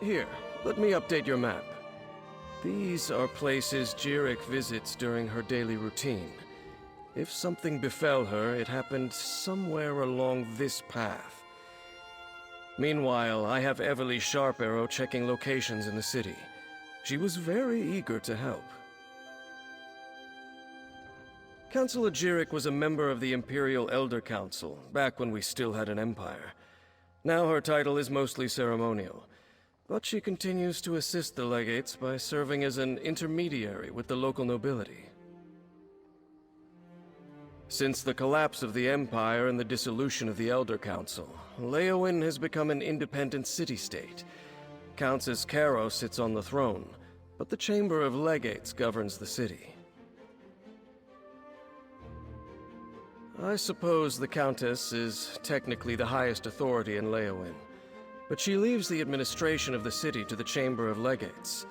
Here, let me update your map. These are places Daedric visits during her daily routine. If something befell her, it happened somewhere along this path. Meanwhile, I have Everly Sharparrow checking locations in the city. She was very eager to help. Councillor Daedric was a member of the Imperial Elder Council, back when we still had an empire. Now her title is mostly ceremonial, but she continues to assist the legates by serving as an intermediary with the local nobility. Since the collapse of the Empire and the dissolution of the Elder Council, Leowyn has become an independent city-state. Countess Caro sits on the throne, but the Chamber of Legates governs the city. I suppose the Countess is technically the highest authority in Leowyn, but she leaves the administration of the city to the Chamber of Legates.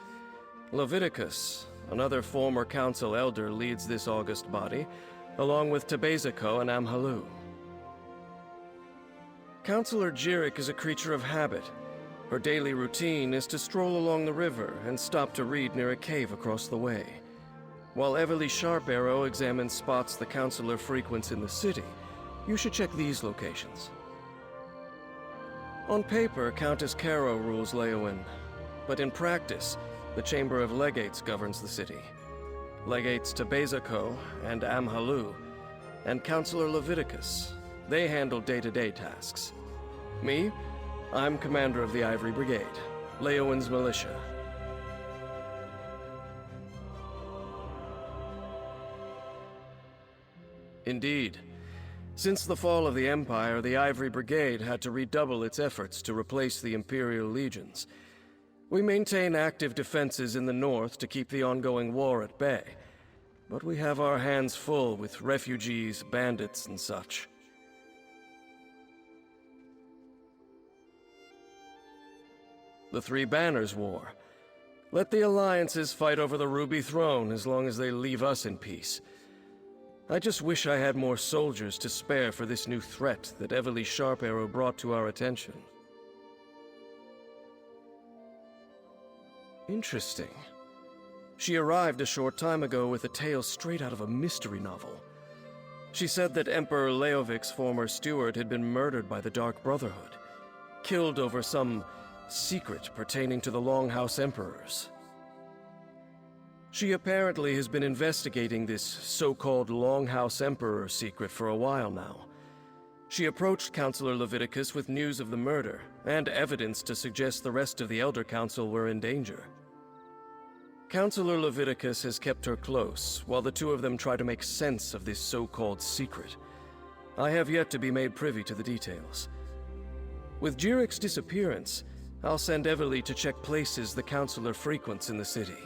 Leviticus, another former council elder, leads this august body, along with Tebeziko and Amhalu. Councillor Daedric is a creature of habit. Her daily routine is to stroll along the river and stop to read near a cave across the way. While Everly Sharparrow examines spots the councillor frequents in the city, you should check these locations. On paper, Countess Caro rules Leowyn, but in practice, the Chamber of Legates governs the city. Legates Tebeziko and Amhalu, and Councillor Leviticus, they handle day-to-day tasks. Me, I'm commander of the Ivory Brigade, Leowyn's militia. Indeed. Since the fall of the Empire, the Ivory Brigade had to redouble its efforts to replace the Imperial legions. We maintain active defenses in the north to keep the ongoing war at bay, but we have our hands full with refugees, bandits, and such. The Three Banners War. Let the alliances fight over the Ruby Throne as long as they leave us in peace. I just wish I had more soldiers to spare for this new threat that Everly Sharparrow brought to our attention. Interesting. She arrived a short time ago with a tale straight out of a mystery novel. She said that Emperor Leovic's former steward had been murdered by the Dark Brotherhood, killed over some secret pertaining to the Longhouse Emperors. She apparently has been investigating this so-called Longhouse Emperor secret for a while now. She approached Councillor Leviticus with news of the murder, and evidence to suggest the rest of the Elder Council were in danger. Councillor Leviticus has kept her close, while the two of them try to make sense of this so-called secret. I have yet to be made privy to the details. With Daedric's disappearance, I'll send Everly to check places the Councillor frequents in the city.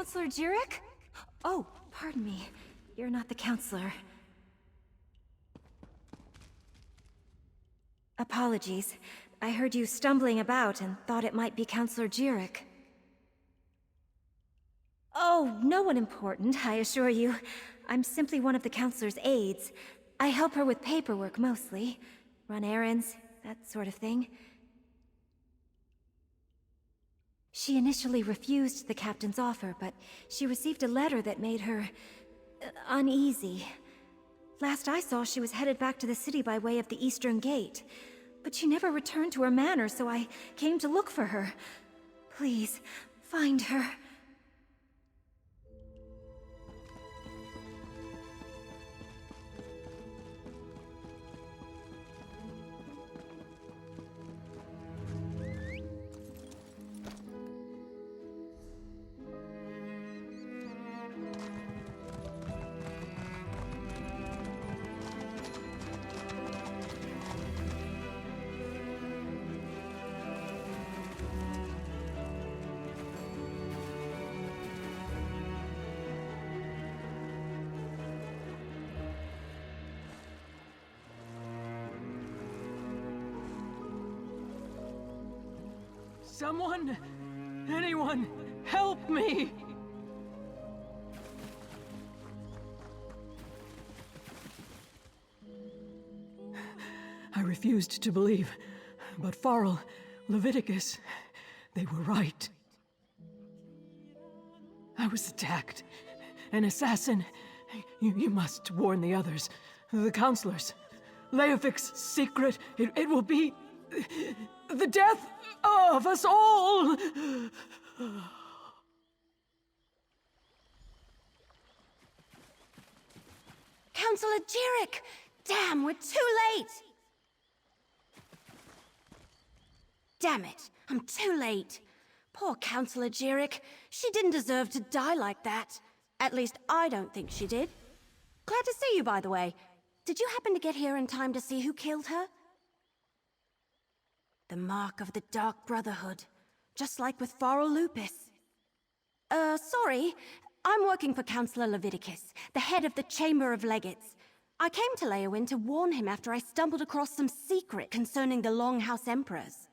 Counselor Daedric? Oh, pardon me. You're not the counselor. Apologies. I heard you stumbling about and thought it might be Counselor Daedric. Oh, no one important, I assure you. I'm simply one of the counselor's aides. I help her with paperwork mostly. Run errands, that sort of thing. She initially refused the captain's offer, but she received a letter that made her uneasy. Last I saw, she was headed back to the city by way of the Eastern Gate. But she never returned to her manor, so I came to look for her. Please, find her. Someone! Anyone! Help me! I refused to believe, but Farrell, Leviticus, they were right. I was attacked. An assassin. You must warn the others, the counselors. Leofic's secret, it will be the death of us all! Counselor Daedric! Damn, we're too late! Damn it, I'm too late. Poor Counselor Daedric. She didn't deserve to die like that. At least I don't think she did. Glad to see you, by the way. Did you happen to get here in time to see who killed her? The mark of the Dark Brotherhood. Just like with Farrell Lupus. Sorry. I'm working for Counselor Leviticus, the head of the Chamber of Legates. I came to Leowyn to warn him after I stumbled across some secret concerning the Longhouse Emperors.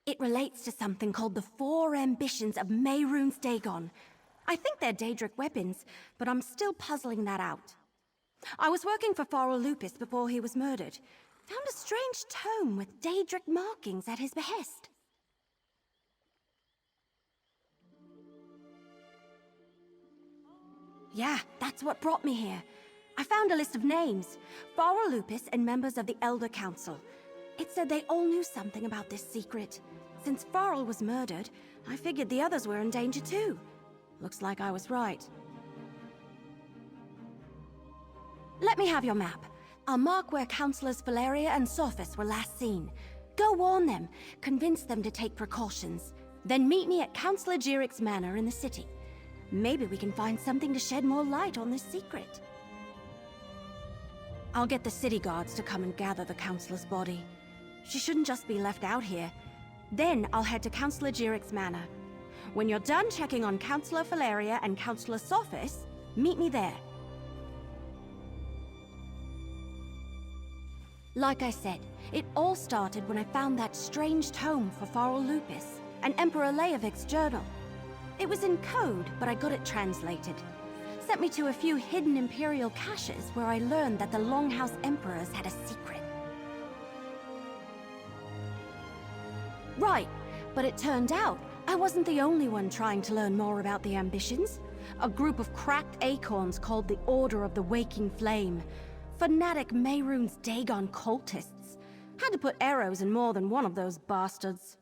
It relates to something called the 4 Ambitions of Mehrunes Dagon. I think they're Daedric weapons, but I'm still puzzling that out. I was working for Farrell Lupus before he was murdered. Found a strange tome with Daedric markings at his behest. Yeah, that's what brought me here. I found a list of names. Farrell Lupus and members of the Elder Council. It said they all knew something about this secret. Since Farrell was murdered, I figured the others were in danger too. Looks like I was right. Let me have your map. I'll mark where Councillors Valeria and Sophis were last seen. Go warn them, convince them to take precautions. Then meet me at Counselor Daedric's manor in the city. Maybe we can find something to shed more light on this secret. I'll get the city guards to come and gather the Counselor's body. She shouldn't just be left out here. Then I'll head to Counselor Daedric's manor. When you're done checking on Counselor Valeria and Counselor Sophis, meet me there. Like I said, it all started when I found that strange tome for Farrell Lupus, and Emperor Leovic's journal. It was in code, but I got it translated. Sent me to a few hidden Imperial caches where I learned that the Longhouse Emperors had a secret. Right, but it turned out I wasn't the only one trying to learn more about the Ambitions. A group of cracked acorns called the Order of the Waking Flame. Fanatic Mehrunes Dagon cultists. Had to put arrows in more than one of those bastards.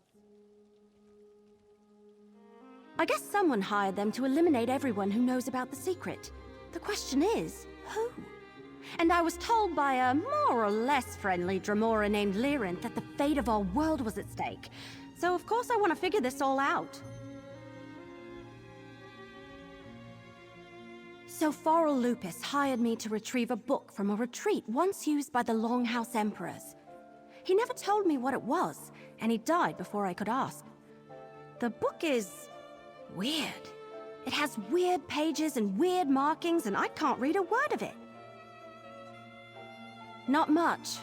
I guess someone hired them to eliminate everyone who knows about the secret. The question is, who? And I was told by a more or less friendly Dremora named Lyrinth that the fate of our world was at stake. So of course I want to figure this all out. So Farrell Lupus hired me to retrieve a book from a retreat once used by the Longhouse Emperors. He never told me what it was, and he died before I could ask. The book is Weird. It has weird pages and weird markings, and I can't read a word of it. Not much.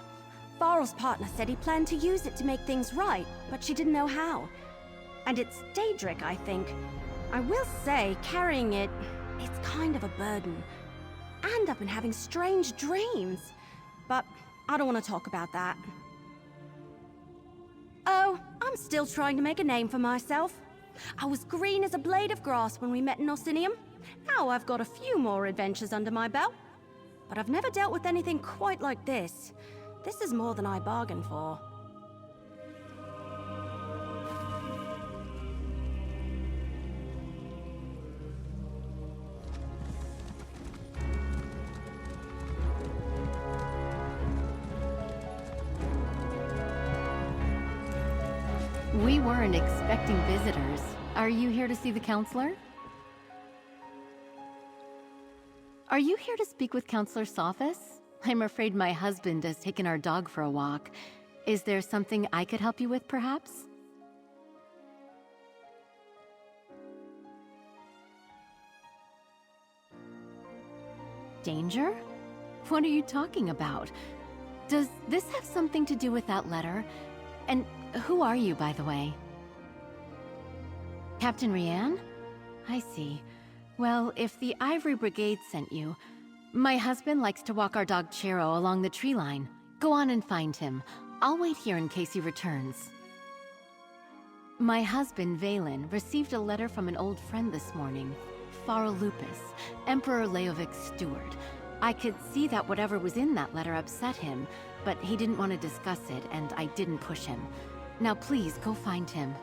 Farrell's partner said he planned to use it to make things right, but she didn't know how. And it's Daedric, I think. I will say, carrying it, it's kind of a burden. And I've been having strange dreams. But I don't want to talk about that. Oh, I'm still trying to make a name for myself. I was green as a blade of grass when we met in Orsinium. Now I've got a few more adventures under my belt. But I've never dealt with anything quite like this. This is more than I bargained for. We weren't expecting visitors. Are you here to see the counselor? Are you here to speak with Counselor Sophis? I'm afraid my husband has taken our dog for a walk. Is there something I could help you with, perhaps? Danger? What are you talking about? Does this have something to do with that letter? And who are you, by the way? Captain Rianne? I see. Well, if the Ivory Brigade sent you, my husband likes to walk our dog Chero along the tree line. Go on and find him. I'll wait here in case he returns. My husband, Valen, received a letter from an old friend this morning. Farrell Lupus, Emperor Leovic's steward. I could see that whatever was in that letter upset him, but he didn't want to discuss it, and I didn't push him. Now please, go find him.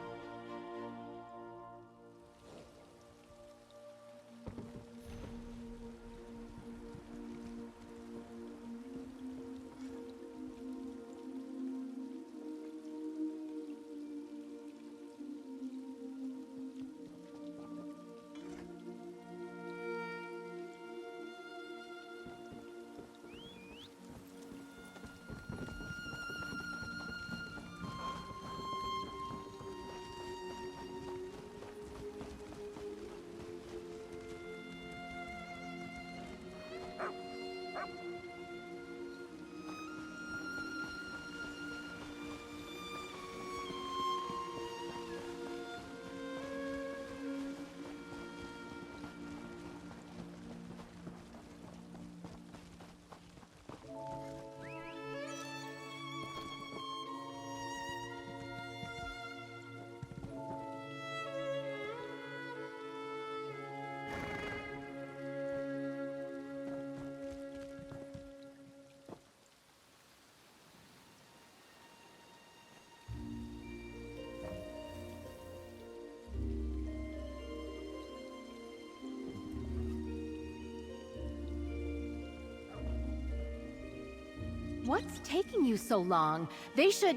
What's taking you so long? They should...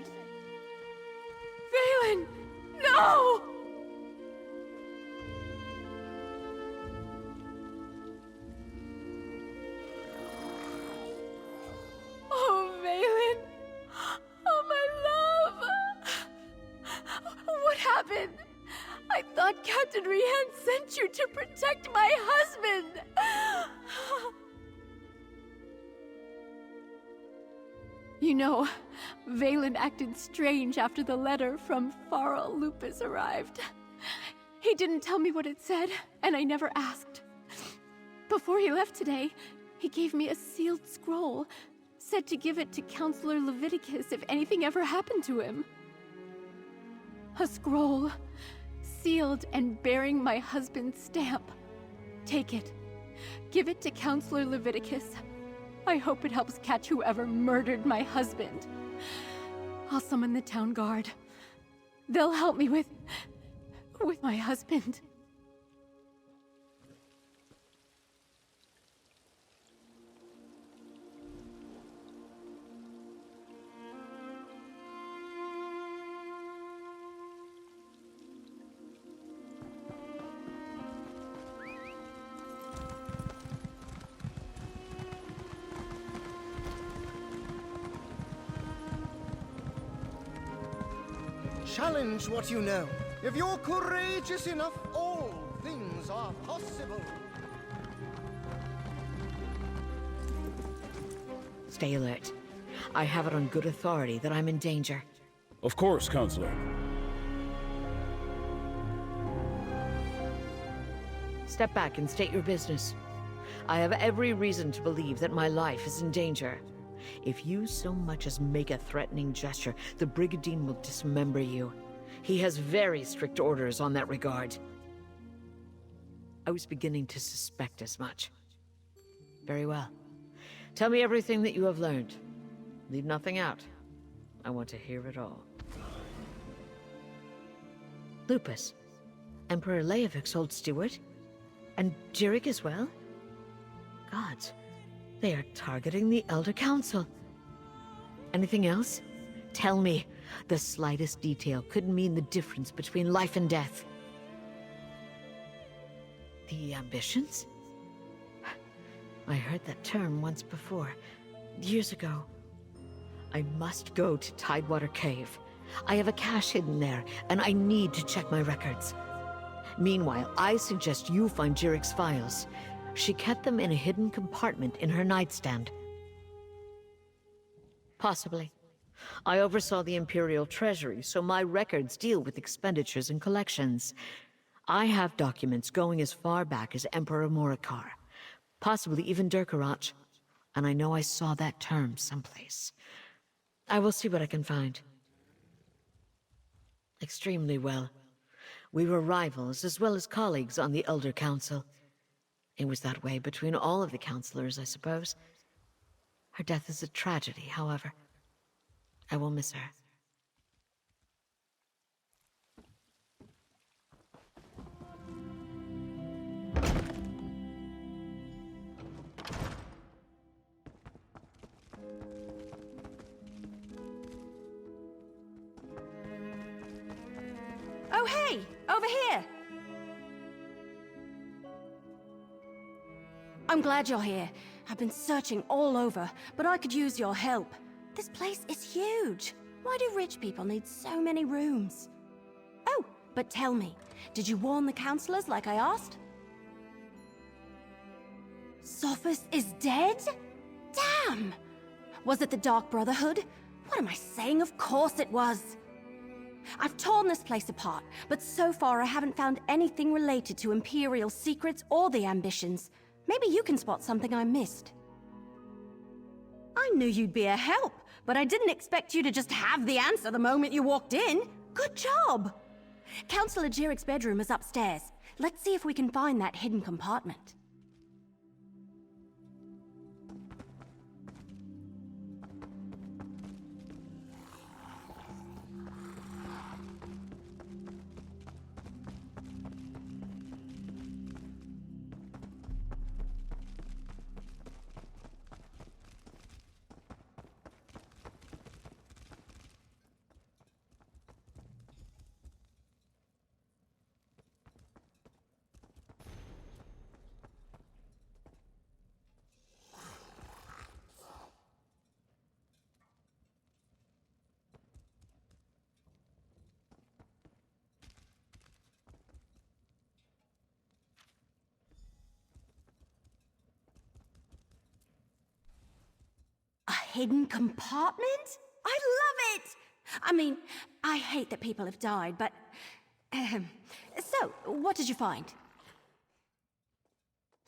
Valen! No! Oh, Valen! Oh, my love! What happened? I thought Captain Rianne sent you to protect my husband! You know, Valen acted strange after the letter from Farrell Lupus arrived. He didn't tell me what it said, and I never asked. Before he left today, he gave me a sealed scroll, said to give it to Counselor Leviticus if anything ever happened to him. A scroll, sealed and bearing my husband's stamp. Take it. Give it to Counselor Leviticus. I hope it helps catch whoever murdered my husband. I'll summon the town guard. They'll help me with my husband. Challenge what you know. If you're courageous enough, all miracles are possible. Stay alert. I have it on good authority that I'm in danger. Of course, Counselor. Step back and state your business. I have every reason to believe that my life is in danger. If you so much as make a threatening gesture, the Brigadine will dismember you. He has very strict orders on that regard. I was beginning to suspect as much. Very well. Tell me everything that you have learned. Leave nothing out. I want to hear it all. Lupus. Emperor Leovik's old steward? And Daedric as well? Gods, they are targeting the Elder Council. Anything else? Tell me. The slightest detail could mean the difference between life and death. The ambitions? I heard that term once before, years ago. I must go to Tidewater Cave. I have a cache hidden there, and I need to check my records. Meanwhile, I suggest you find Daedric's files. She kept them in a hidden compartment in her nightstand. Possibly. I oversaw the Imperial Treasury, so my records deal with expenditures and collections. I have documents going as far back as Emperor Morikar, possibly even Durkarach, and I know I saw that term someplace. I will see what I can find. Extremely well. We were rivals as well as colleagues on the Elder Council. It was that way between all of the counselors, I suppose. Her death is a tragedy, however. I will miss her. Oh, hey! Over here! I'm glad you're here. I've been searching all over, but I could use your help. This place is huge. Why do rich people need so many rooms? Oh, but tell me, did you warn the counselors like I asked? Sophus is dead? Damn! Was it the Dark Brotherhood? What am I saying? Of course it was! I've torn this place apart, but so far I haven't found anything related to Imperial secrets or the ambitions. Maybe you can spot something I missed. I knew you'd be a help, but I didn't expect you to just have the answer the moment you walked in. Good job! Councillor Daedric's bedroom is upstairs. Let's see if we can find that hidden compartment. Hidden compartment? I love it! I mean, I hate that people have died, but... So, what did you find?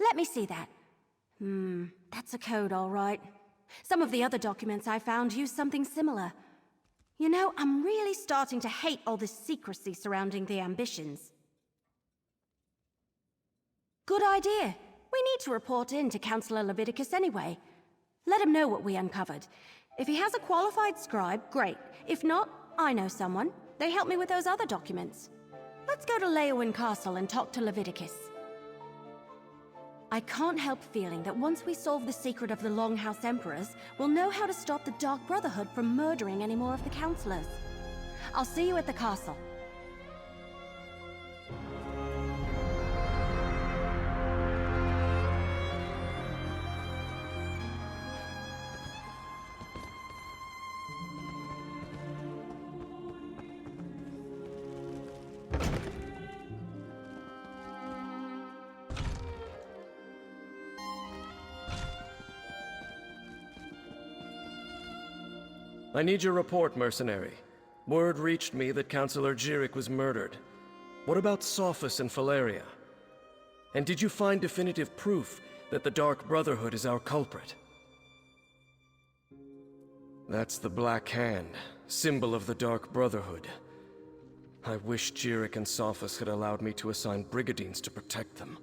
Let me see that. That's a code, all right. Some of the other documents I found use something similar. You know, I'm really starting to hate all this secrecy surrounding the ambitions. Good idea. We need to report in to Councillor Leviticus anyway. Let him know what we uncovered. If he has a qualified scribe, great. If not, I know someone. They helped me with those other documents. Let's go to Leowyn Castle and talk to Leviticus. I can't help feeling that once we solve the secret of the Longhouse Emperors, we'll know how to stop the Dark Brotherhood from murdering any more of the counselors. I'll see you at the castle. I need your report, mercenary. Word reached me that Councillor Daedric was murdered. What about Sophus and Valeria? And did you find definitive proof that the Dark Brotherhood is our culprit? That's the Black Hand, symbol of the Dark Brotherhood. I wish Daedric and Sophus had allowed me to assign brigadines to protect them.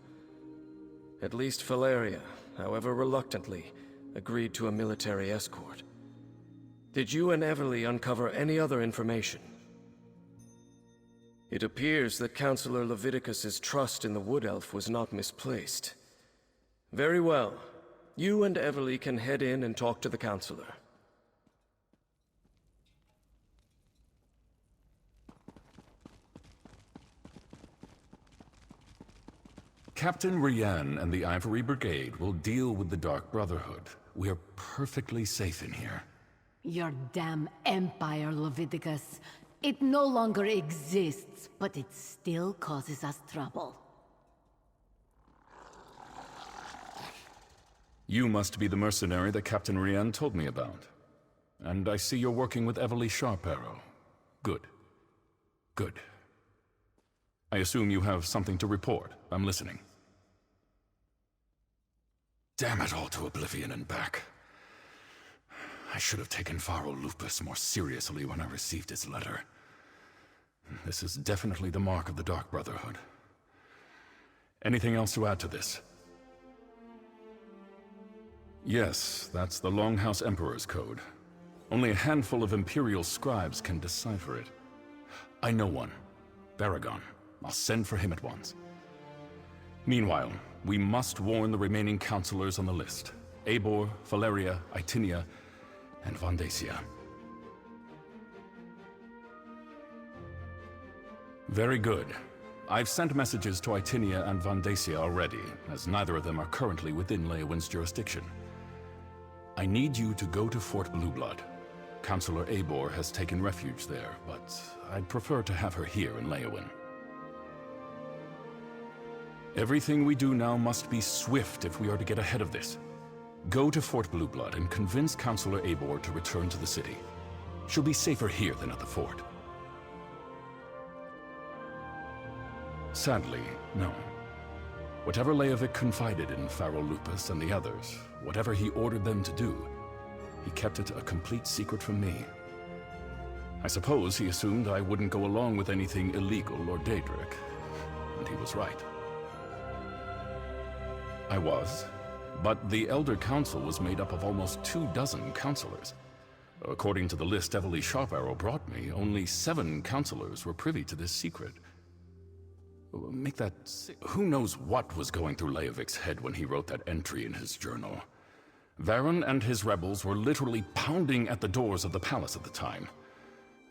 At least Valeria, however reluctantly, agreed to a military escort. Did you and Everly uncover any other information? It appears that Councillor Leviticus's trust in the Wood Elf was not misplaced. Very well. You and Everly can head in and talk to the Councillor. Captain Rian and the Ivory Brigade will deal with the Dark Brotherhood. We are perfectly safe in here. Your damn empire, Leviticus. It no longer exists, but it still causes us trouble. You must be the mercenary that Captain Rian told me about. And I see you're working with Everly Sharparrow. Good. Good. I assume you have something to report. I'm listening. Damn it all to oblivion and back. I should have taken Pharaoh Lupus more seriously when I received his letter. This is definitely the mark of the Dark Brotherhood. Anything else to add to this? Yes, that's the Longhouse Emperor's code. Only a handful of Imperial scribes can decipher it. I know one. Baragon. I'll send for him at once. Meanwhile, we must warn the remaining councillors on the list. Eibor, Valeria, Itinia, and Vandacia. Very good. I've sent messages to Itinia and Vandacia already, as neither of them are currently within Leowin's jurisdiction. I need you to go to Fort Blueblood. Councillor Eibor has taken refuge there, but I'd prefer to have her here in Leowin. Everything we do now must be swift if we are to get ahead of this. Go to Fort Blueblood and convince Councillor Eibor to return to the city. She'll be safer here than at the fort. Sadly, no. Whatever Leovic confided in Pharaoh Lupus and the others, whatever he ordered them to do, he kept it a complete secret from me. I suppose he assumed I wouldn't go along with anything illegal or Daedric, and he was right. I was, but the Elder Council was made up of almost 24 councillors. According to the list Everly Sharparrow brought me, only 7 councillors were privy to this secret. Make that... Who knows what was going through Leovic's head when he wrote that entry in his journal? Varen and his rebels were literally pounding at the doors of the palace at the time.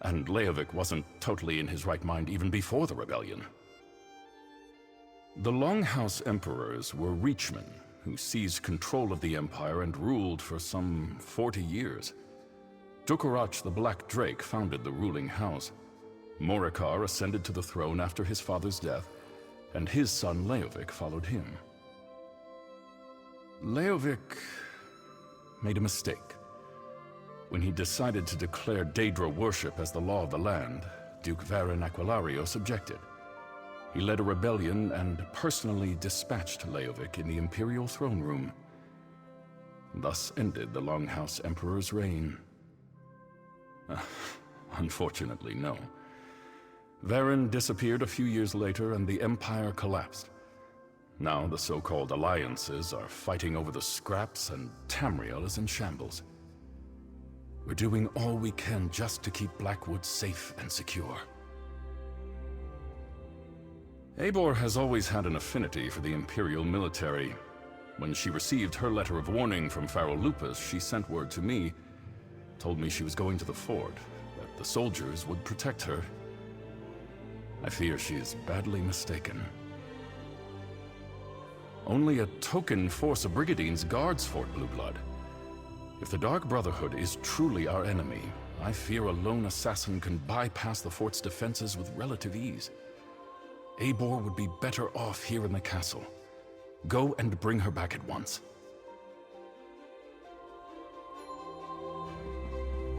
And Leovic wasn't totally in his right mind even before the rebellion. The Longhouse Emperors were Reachmen, who seized control of the Empire and ruled for some 40 years. Dukarach the Black Drake founded the ruling house. Morikar ascended to the throne after his father's death, and his son Leovic followed him. Leovic made a mistake. When he decided to declare Daedra worship as the law of the land, Duke Varen Aquilarios objected. He led a rebellion and personally dispatched Leovic in the Imperial throne room. Thus ended the Longhouse Emperor's reign. Unfortunately, no. Varen disappeared a few years later and the Empire collapsed. Now the so-called alliances are fighting over the scraps and Tamriel is in shambles. We're doing all we can just to keep Blackwood safe and secure. Eibor has always had an affinity for the Imperial military. When she received her letter of warning from Pharaoh Lupus, she sent word to me, told me she was going to the fort, that the soldiers would protect her. I fear she is badly mistaken. Only a token force of Brigadines guards Fort Blueblood. If the Dark Brotherhood is truly our enemy, I fear a lone assassin can bypass the fort's defenses with relative ease. Eibor would be better off here in the castle. Go and bring her back at once.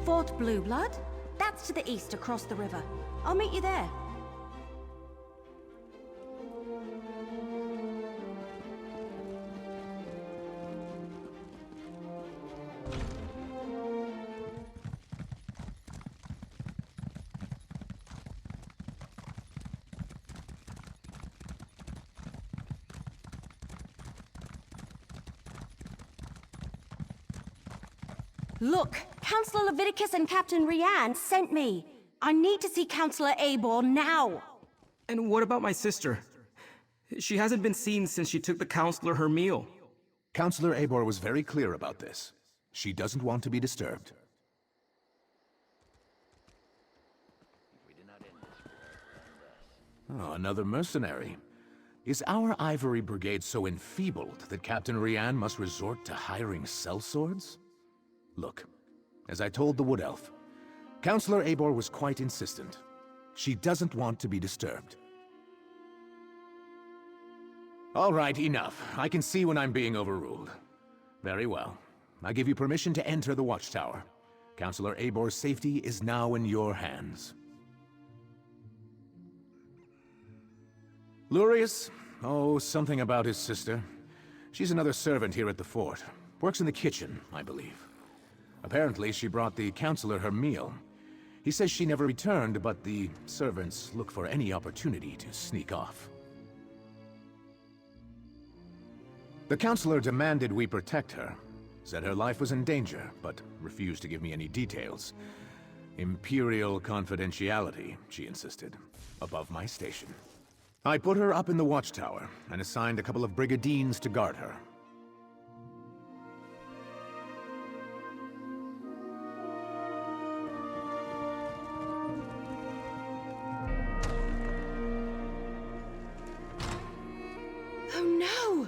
Fort Blue Blood? That's to the east across the river. I'll meet you there. Look! Councillor Leviticus and Captain Rianne sent me! I need to see Councillor Eibor now! And what about my sister? She hasn't been seen since she took the Councillor her meal. Councillor Eibor was very clear about this. She doesn't want to be disturbed. Oh, another mercenary. Is our Ivory Brigade so enfeebled that Captain Rianne must resort to hiring sellswords? Look, as I told the Wood Elf, Councillor Eibor was quite insistent. She doesn't want to be disturbed. All right, enough. I can see when I'm being overruled. Very well. I give you permission to enter the Watchtower. Councillor Eibor's safety is now in your hands. Lurius? Oh, something about his sister. She's another servant here at the fort. Works in the kitchen, I believe. Apparently, she brought the Councillor her meal. He says she never returned, but the servants look for any opportunity to sneak off. The Councillor demanded we protect her. Said her life was in danger, but refused to give me any details. Imperial confidentiality, she insisted, above my station. I put her up in the Watchtower, and assigned a couple of brigandines to guard her. Oh no!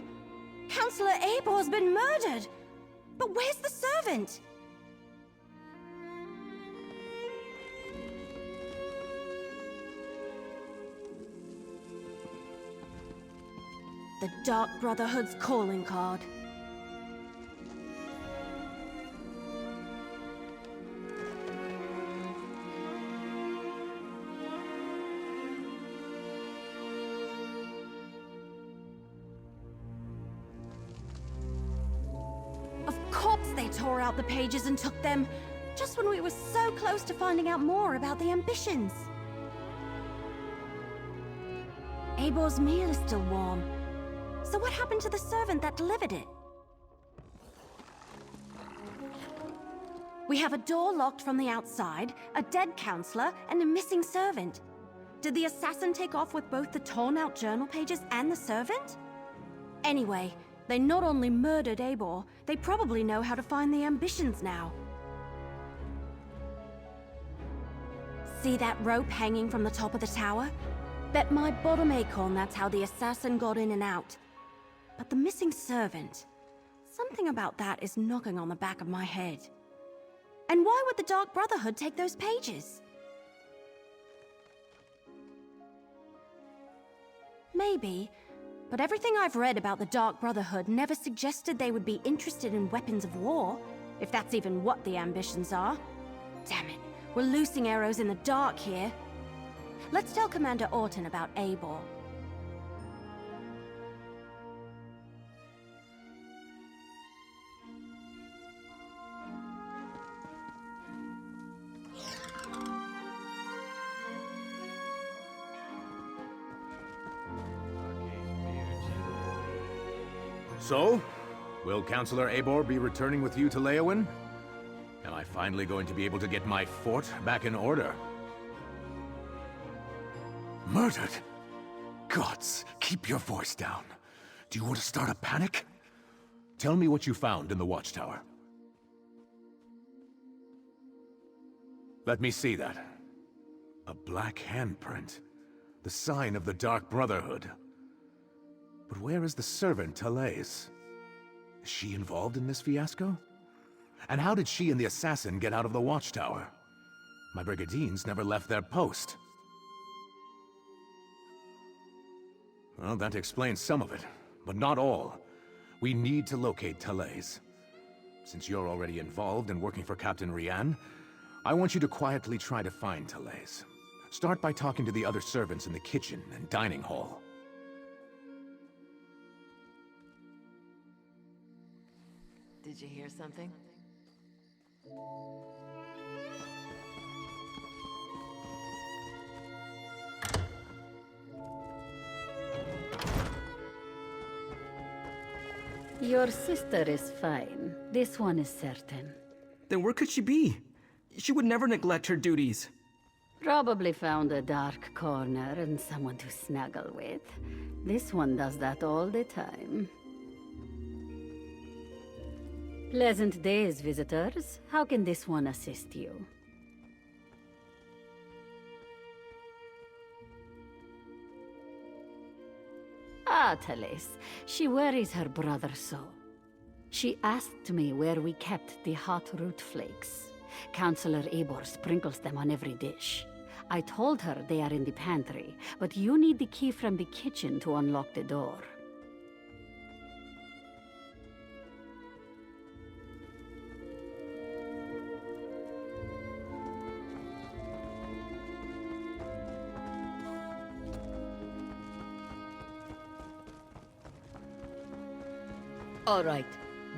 Councillor Eibor's been murdered! But where's the servant? The Dark Brotherhood's calling card. Of course they tore out the pages and took them, just when we were so close to finding out more about the ambitions. Eibor's meal is still warm. So what happened to the servant that delivered it? We have a door locked from the outside, a dead counselor, and a missing servant. Did the assassin take off with both the torn-out journal pages and the servant? Anyway, they not only murdered Eibor, they probably know how to find the ambitions now. See that rope hanging from the top of the tower? Bet my bottom acorn that's how the assassin got in and out. But the missing servant... something about that is knocking on the back of my head. And why would the Dark Brotherhood take those pages? Maybe, but everything I've read about the Dark Brotherhood never suggested they would be interested in weapons of war, if that's even what the ambitions are. Damn it, we're loosing arrows in the dark here. Let's tell Commander Orton about Eibor. So, will Councillor Eibor be returning with you to Leyawiin? Am I finally going to be able to get my fort back in order? Murdered? Gods, keep your voice down. Do you want to start a panic? Tell me what you found in the Watchtower. Let me see that. A black handprint. The sign of the Dark Brotherhood. But where is the servant, Talais? Is she involved in this fiasco? And how did she and the assassin get out of the Watchtower? My brigandines never left their post. Well, that explains some of it, but not all. We need to locate Talais. Since you're already involved and working for Captain Rianne, I want you to quietly try to find Talays. Start by talking to the other servants in the kitchen and dining hall. Did you hear something? Your sister is fine. This one is certain. Then where could she be? She would never neglect her duties. Probably found a dark corner and someone to snuggle with. This one does that all the time. Pleasant days, visitors. How can this one assist you? Ah, Talays. She worries her brother so. She asked me where we kept the hot root flakes. Counselor Eibor sprinkles them on every dish. I told her they are in the pantry, but you need the key from the kitchen to unlock the door. All right,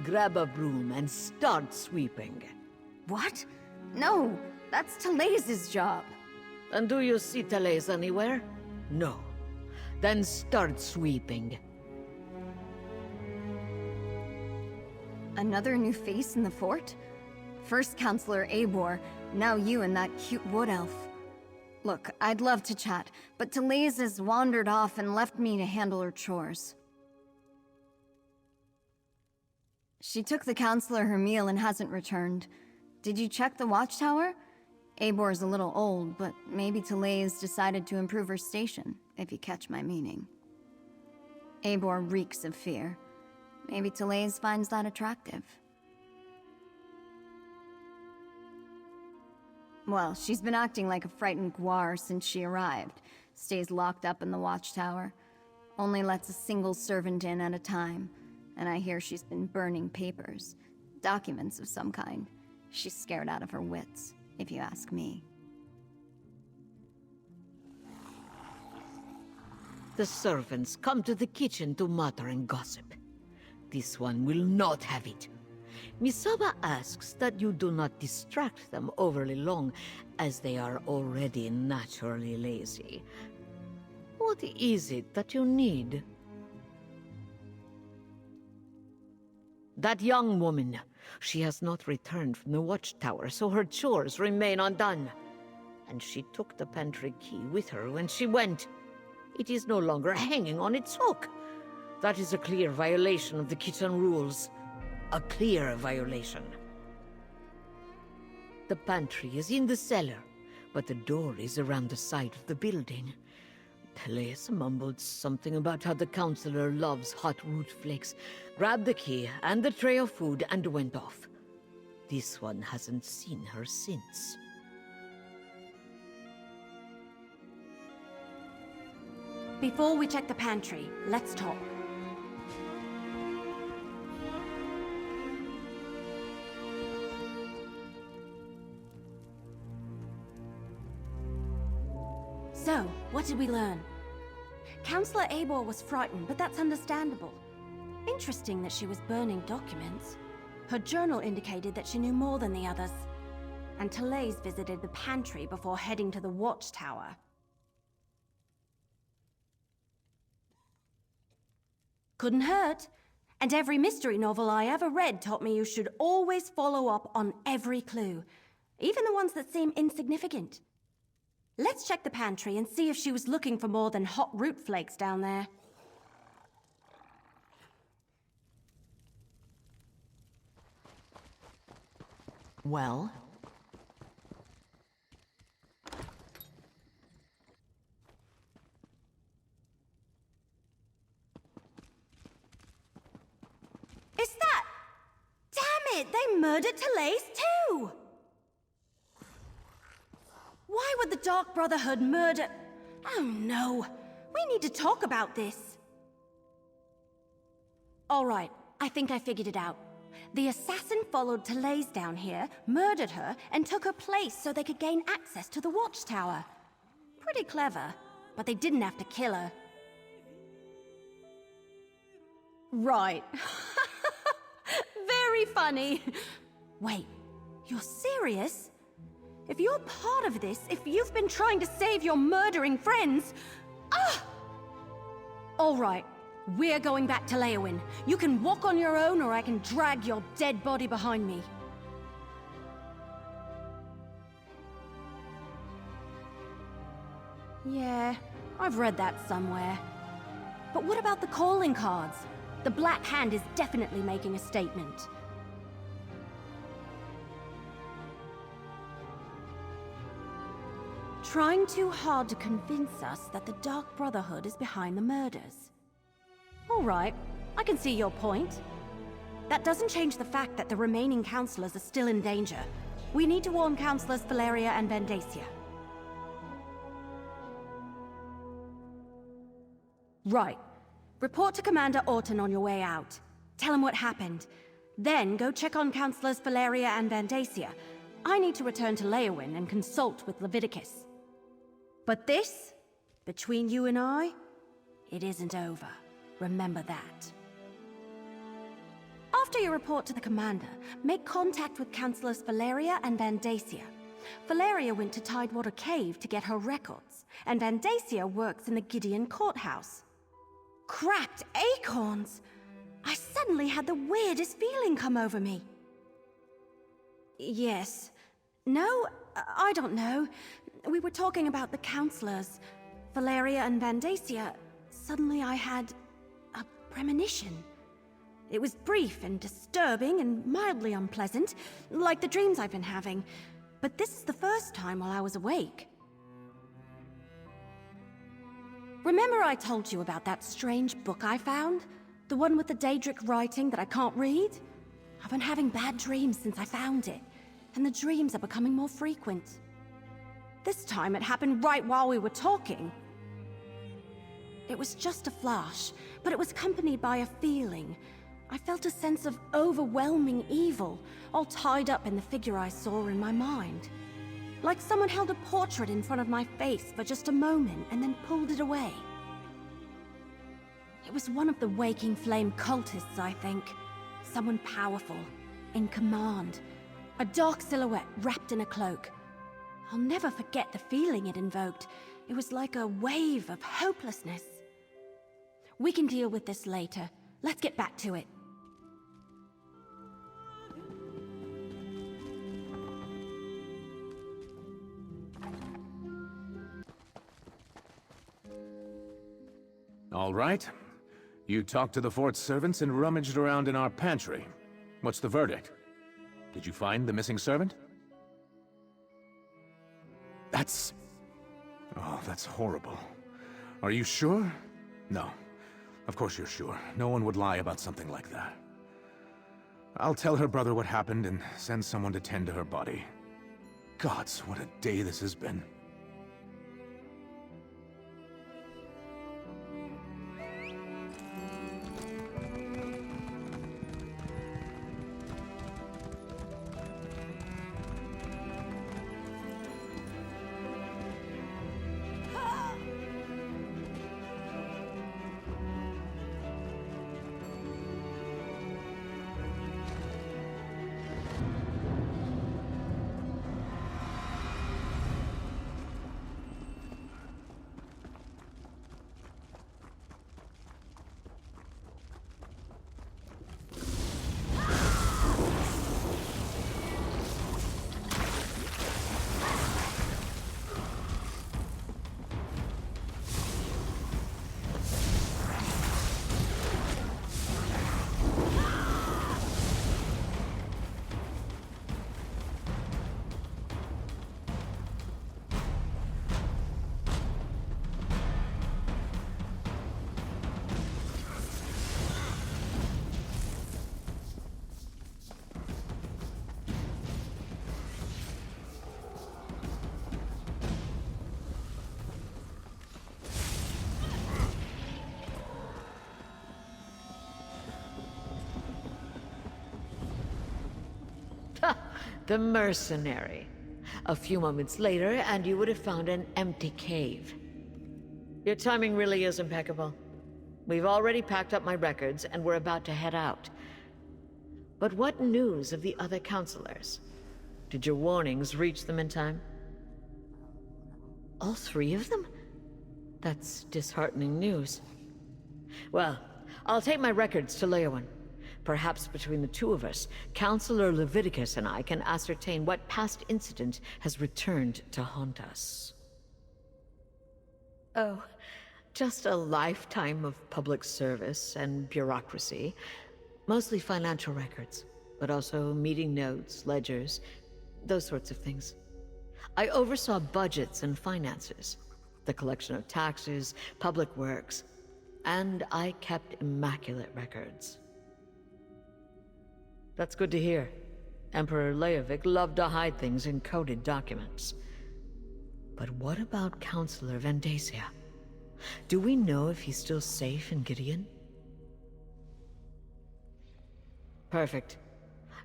grab a broom and start sweeping. What? No, that's Talays' job. And do you see Talays anywhere? No. Then start sweeping. Another new face in the fort? First Counselor Eibor, now you and that cute wood elf. Look, I'd love to chat, but Talays has wandered off and left me to handle her chores. She took the Counselor her meal and hasn't returned. Did you check the watchtower? Eibor's a little old, but maybe Talays decided to improve her station, if you catch my meaning. Eibor reeks of fear. Maybe Talays finds that attractive. Well, she's been acting like a frightened guar since she arrived. Stays locked up in the watchtower. Only lets a single servant in at a time. And I hear she's been burning papers. Documents of some kind. She's scared out of her wits, if you ask me. The servants come to the kitchen to mutter and gossip. This one will not have it. Misaba asks that you do not distract them overly long, as they are already naturally lazy. What is it that you need? That young woman. She has not returned from the watchtower, so her chores remain undone. And she took the pantry key with her when she went. It is no longer hanging on its hook. That is a clear violation of the kitchen rules. A clear violation. The pantry is in the cellar, but the door is around the side of the building. Talays mumbled something about how the Counselor loves hot root flakes, grabbed the key and the tray of food and went off. This one hasn't seen her since. Before we check the pantry, let's talk. So, what did we learn? Counselor Eibor was frightened, but that's understandable. Interesting that she was burning documents. Her journal indicated that she knew more than the others. And Talays visited the pantry before heading to the watchtower. Couldn't hurt. And every mystery novel I ever read taught me you should always follow up on every clue, even the ones that seem insignificant. Let's check the pantry and see if she was looking for more than hot root flakes down there. Well? Is that... Damn it! They murdered Talays too! Why would the Dark Brotherhood murder... Oh no! We need to talk about this! Alright, I think I figured it out. The assassin followed Talaise down here, murdered her, and took her place so they could gain access to the watchtower. Pretty clever, but they didn't have to kill her. Right. Very funny. Wait, you're serious? If you're part of this, if you've been trying to save your murdering friends... Ah! All right, we're going back to Leowyn. You can walk on your own, or I can drag your dead body behind me. Yeah, I've read that somewhere. But what about the calling cards? The Black Hand is definitely making a statement. Trying too hard to convince us that the Dark Brotherhood is behind the murders. All right, I can see your point. That doesn't change the fact that the remaining counselors are still in danger. We need to warn Counselors Valeria and Vandacia. Right. Report to Commander Orton on your way out. Tell him what happened. Then go check on Counselors Valeria and Vandacia. I need to return to Leowyn and consult with Leviticus. But this, between you and I, it isn't over. Remember that. After you report to the commander, make contact with Counselors Valeria and Vandacia. Valeria went to Tidewater Cave to get her records, and Vandacia works in the Gideon Courthouse. Cracked acorns! I suddenly had the weirdest feeling come over me. Yes. No, I don't know. We were talking about the counselors, Valeria and Vandacia. Suddenly I had a premonition. It was brief and disturbing and mildly unpleasant, like the dreams I've been having. But this is the first time while I was awake. Remember I told you about that strange book I found? The one with the Daedric writing that I can't read? I've been having bad dreams since I found it, and the dreams are becoming more frequent. This time it happened right while we were talking. It was just a flash, but it was accompanied by a feeling. I felt a sense of overwhelming evil, all tied up in the figure I saw in my mind. Like someone held a portrait in front of my face for just a moment and then pulled it away. It was one of the Waking Flame cultists, I think. Someone powerful, in command. A dark silhouette wrapped in a cloak. I'll never forget the feeling it invoked. It was like a wave of hopelessness. We can deal with this later. Let's get back to it. All right. You talked to the fort's servants and rummaged around in our pantry. What's the verdict? Did you find the missing servant? Oh, that's horrible. Are you sure? No. Of course you're sure. No one would lie about something like that. I'll tell her brother what happened and send someone to tend to her body. Gods, what a day this has been. the mercenary. A few moments later, and you would have found an empty cave. Your timing really is impeccable. We've already packed up my records, and we're about to head out. But what news of the other counselors? Did your warnings reach them in time? All three of them? That's disheartening news. Well, I'll take my records to Leowyn. Perhaps between the two of us, Counselor Leviticus and I can ascertain what past incident has returned to haunt us. Oh, just a lifetime of public service and bureaucracy. Mostly financial records, but also meeting notes, ledgers, those sorts of things. I oversaw budgets and finances, the collection of taxes, public works, and I kept immaculate records. That's good to hear. Emperor Leovic loved to hide things in coded documents. But what about Counselor Vandacia? Do we know if he's still safe in Gideon? Perfect.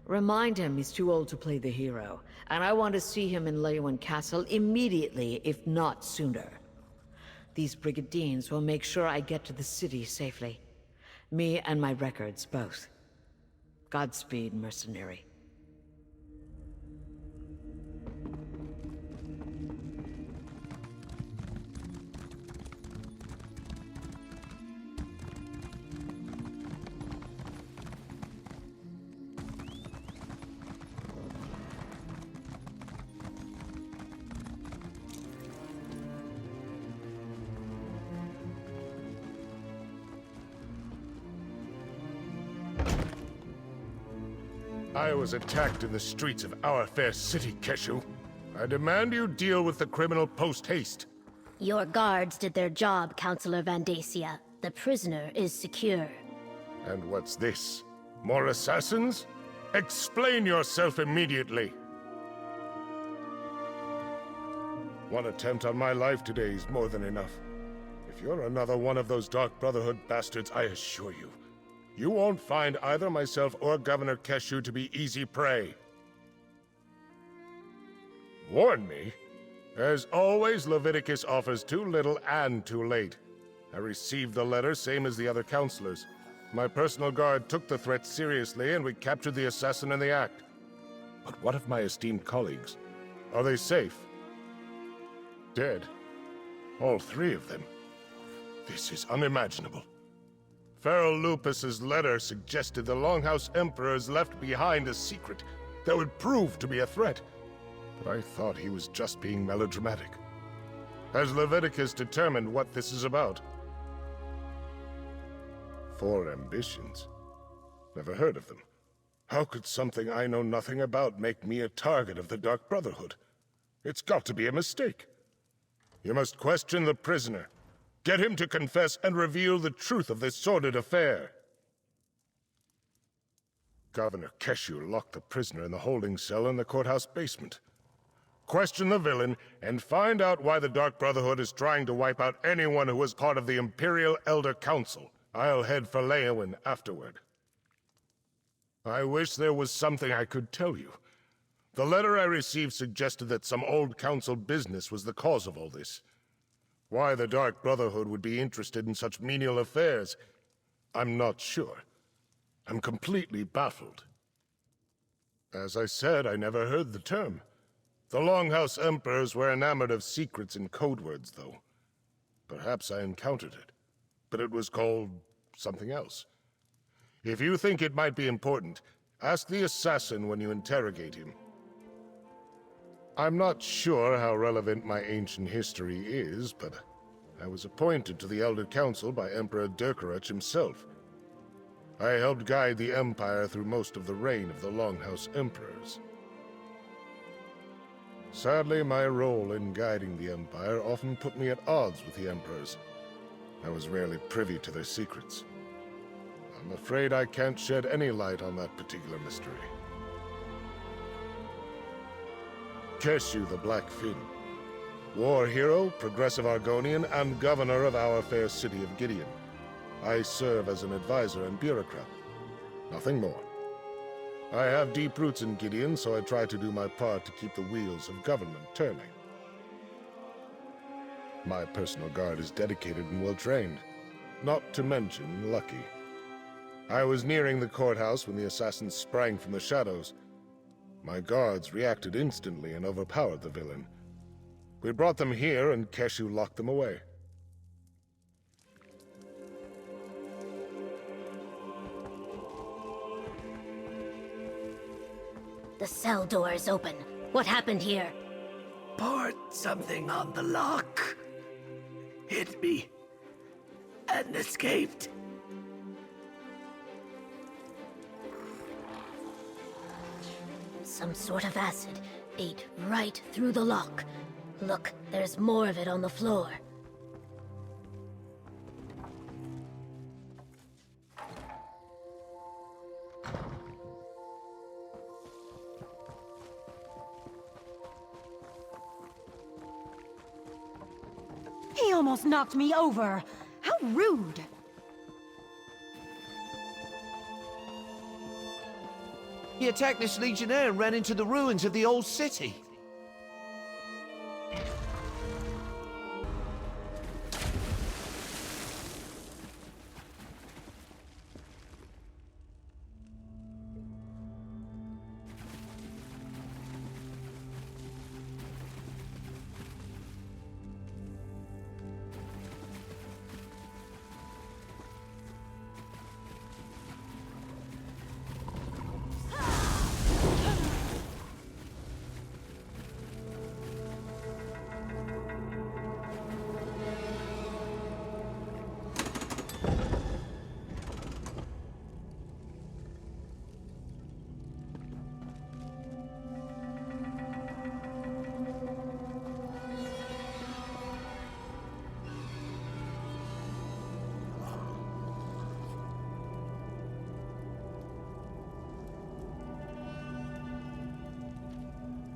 Remind him he's too old to play the hero, and I want to see him in Leowyn Castle immediately, if not sooner. These Brigadines will make sure I get to the city safely. Me and my records, both. Godspeed, mercenary. I was attacked in the streets of our fair city, Keshu. I demand you deal with the criminal post-haste. Your guards did their job, Counselor Vandacia. The prisoner is secure. And what's this? More assassins? Explain yourself immediately! One attempt on my life today is more than enough. If you're another one of those Dark Brotherhood bastards, I assure you, you won't find either myself or Governor Keshu to be easy prey. Warn me? As always, Leviticus offers too little and too late. I received the letter, same as the other counselors. My personal guard took the threat seriously, and we captured the assassin in the act. But what of my esteemed colleagues? Are they safe? Dead? All three of them? This is unimaginable. Feral Lupus's letter suggested the Longhouse Emperors left behind a secret that would prove to be a threat. But I thought he was just being melodramatic. Has Leviticus determined what this is about? 4 ambitions? Never heard of them. How could something I know nothing about make me a target of the Dark Brotherhood? It's got to be a mistake. You must question the prisoner. Get him to confess and reveal the truth of this sordid affair. Governor Keshu locked the prisoner in the holding cell in the courthouse basement. Question the villain and find out why the Dark Brotherhood is trying to wipe out anyone who was part of the Imperial Elder Council. I'll head for Leowyn afterward. I wish there was something I could tell you. The letter I received suggested that some old council business was the cause of all this. Why the Dark Brotherhood would be interested in such menial affairs, I'm not sure. I'm completely baffled. As I said, I never heard the term. The Longhouse Emperors were enamored of secrets and code words, though. Perhaps I encountered it, but it was called something else. If you think it might be important, ask the assassin when you interrogate him. I'm not sure how relevant my ancient history is, but I was appointed to the Elder Council by Emperor Dirkarach himself. I helped guide the Empire through most of the reign of the Longhouse Emperors. Sadly, my role in guiding the Empire often put me at odds with the Emperors. I was rarely privy to their secrets. I'm afraid I can't shed any light on that particular mystery. Keshu the Black Fin. War hero, progressive Argonian, and governor of our fair city of Gideon. I serve as an advisor and bureaucrat. Nothing more. I have deep roots in Gideon, so I try to do my part to keep the wheels of government turning. My personal guard is dedicated and well-trained, not to mention lucky. I was nearing the courthouse when the assassins sprang from the shadows. My guards reacted instantly and overpowered the villain. We brought them here, and Keshu locked them away. The cell door is open. What happened here? Poured something on the lock. Hit me. And escaped. Some sort of acid ate right through the lock. Look, there's more of it on the floor. He almost knocked me over. How rude. He attacked this legionnaire and ran into the ruins of the old city.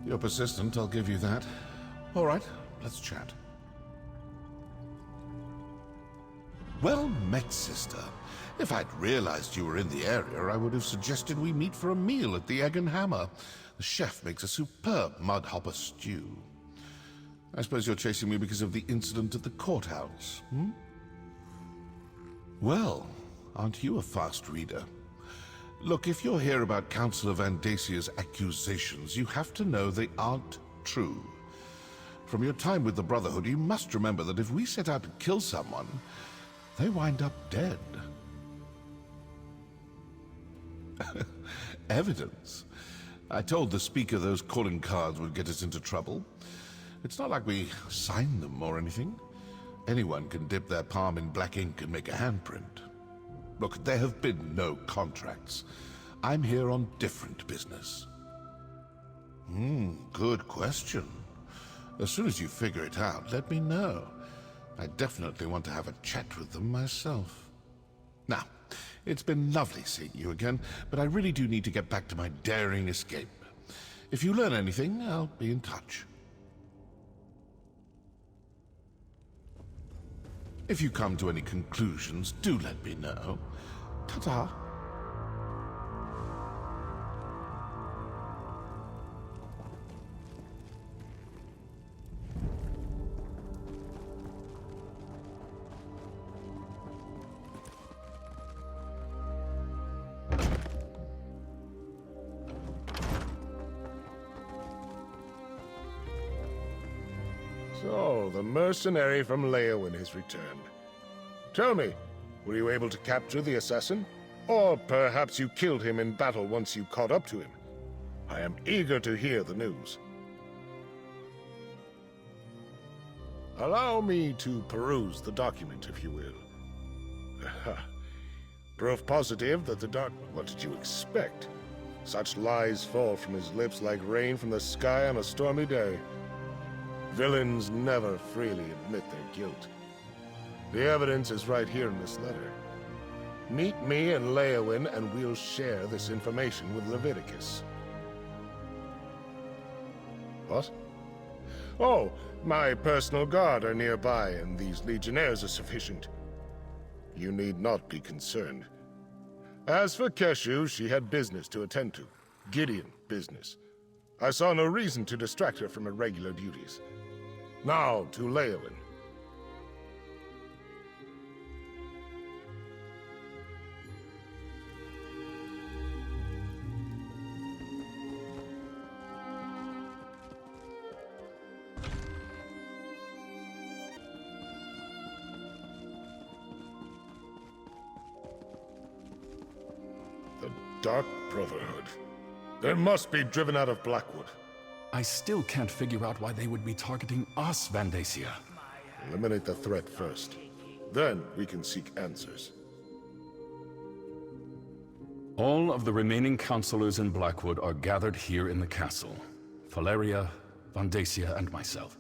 You're persistent, I'll give you that. All right, let's chat. Well met, sister. If I'd realized you were in the area, I would have suggested we meet for a meal at the Egg and Hammer. The chef makes a superb mudhopper stew. I suppose you're chasing me because of the incident at the courthouse, hmm? Well, aren't you a fast reader? Look, if you're here about Councillor Vandasia's accusations, you have to know they aren't true. From your time with the Brotherhood, you must remember that if we set out to kill someone, they wind up dead. Evidence. I told the Speaker those calling cards would get us into trouble. It's not like we signed them or anything. Anyone can dip their palm in black ink and make a handprint. Look, there have been no contracts. I'm here on different business. Good question. As soon as you figure it out, let me know. I definitely want to have a chat with them myself. Now, it's been lovely seeing you again, but I really do need to get back to my daring escape. If you learn anything, I'll be in touch. If you come to any conclusions, do let me know. Ta-ta. So, the mercenary from Leowin has returned. Tell me, were you able to capture the assassin? Or perhaps you killed him in battle once you caught up to him? I am eager to hear the news. Allow me to peruse the document, if you will. Proof positive that the dark... What did you expect? Such lies fall from his lips like rain from the sky on a stormy day. Villains never freely admit their guilt. The evidence is right here in this letter. Meet me in Leowin and we'll share this information with Leviticus. What? Oh, my personal guard are nearby and these legionnaires are sufficient. You need not be concerned. As for Keshu, she had business to attend to. Gideon business. I saw no reason to distract her from her regular duties. Now to Leowyn. The Dark Brotherhood. They must be driven out of Blackwood. I still can't figure out why they would be targeting us, Vandacia. Eliminate the threat first. Then we can seek answers. All of the remaining counselors in Blackwood are gathered here in the castle. Valeria, Vandacia, and myself.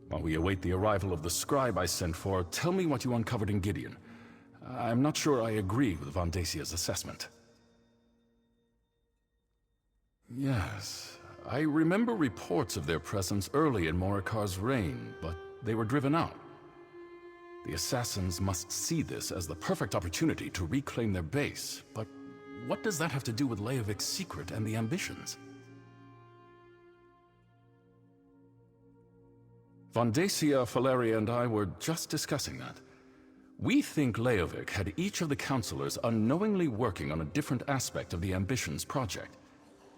While we await the arrival of the scribe I sent for, tell me what you uncovered in Gideon. I'm not sure I agree with Vandacia's assessment. Yes, I remember reports of their presence early in Morikar's reign, but they were driven out. The assassins must see this as the perfect opportunity to reclaim their base, but what does that have to do with Leovic's secret and the ambitions? Vandacia, Valeria, and I were just discussing that. We think Leovic had each of the counselors unknowingly working on a different aspect of the Ambitions project.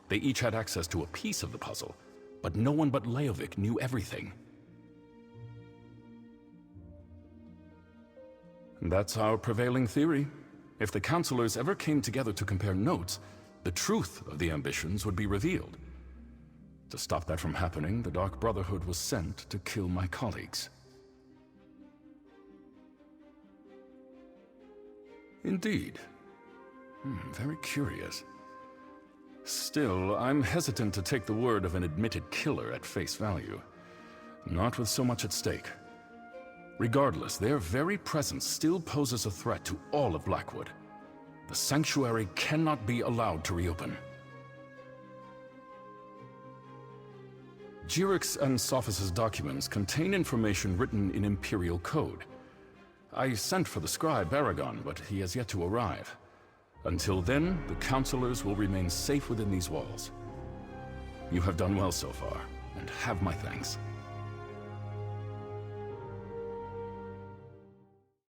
They each had access to a piece of the puzzle, but no one but Leovic knew everything. That's our prevailing theory. If the counselors ever came together to compare notes, the truth of the Ambitions would be revealed. To stop that from happening, the Dark Brotherhood was sent to kill my colleagues. Indeed. Very curious. Still, I'm hesitant to take the word of an admitted killer at face value. Not with so much at stake. Regardless, their very presence still poses a threat to all of Blackwood. The sanctuary cannot be allowed to reopen. Jirix and Sophis' documents contain information written in Imperial code. I sent for the scribe Aragon, but he has yet to arrive. Until then, the counselors will remain safe within these walls. You have done well so far, and have my thanks.